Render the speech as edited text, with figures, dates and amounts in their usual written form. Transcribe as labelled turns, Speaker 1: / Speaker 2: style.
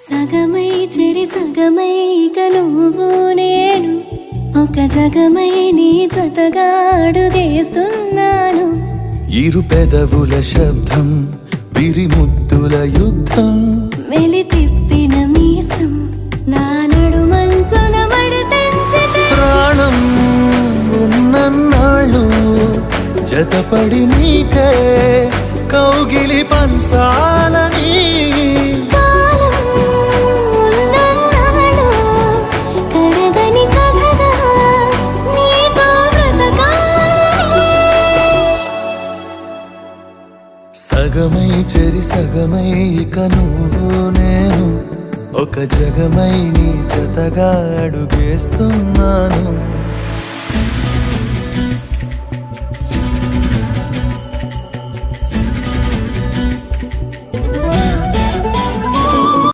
Speaker 1: సగమై చెరి సగమై ఇక నువ్వు నేను ఒక జగమై నీ జతగా అడుగేస్తున్నాను.
Speaker 2: ఇరు పెదవుల శబ్దం విరిముద్దుల యుద్ధం
Speaker 1: మెలి తిప్పిన మీసం నా నడుమంచున మడతెంచితే
Speaker 2: ప్రాణం ఉన్నన్నాళ్ళు జతపడి నీకే కౌగిలి పంచాలని
Speaker 1: కాలం ఉన్నన్నాడు కడగని కథగా నీతో బ్రతకాలని.
Speaker 2: సగమై చెరి సగమై ఇక నువ్వు నేను ఒక జగమై నీ జతగా అడుగేస్తున్నాను.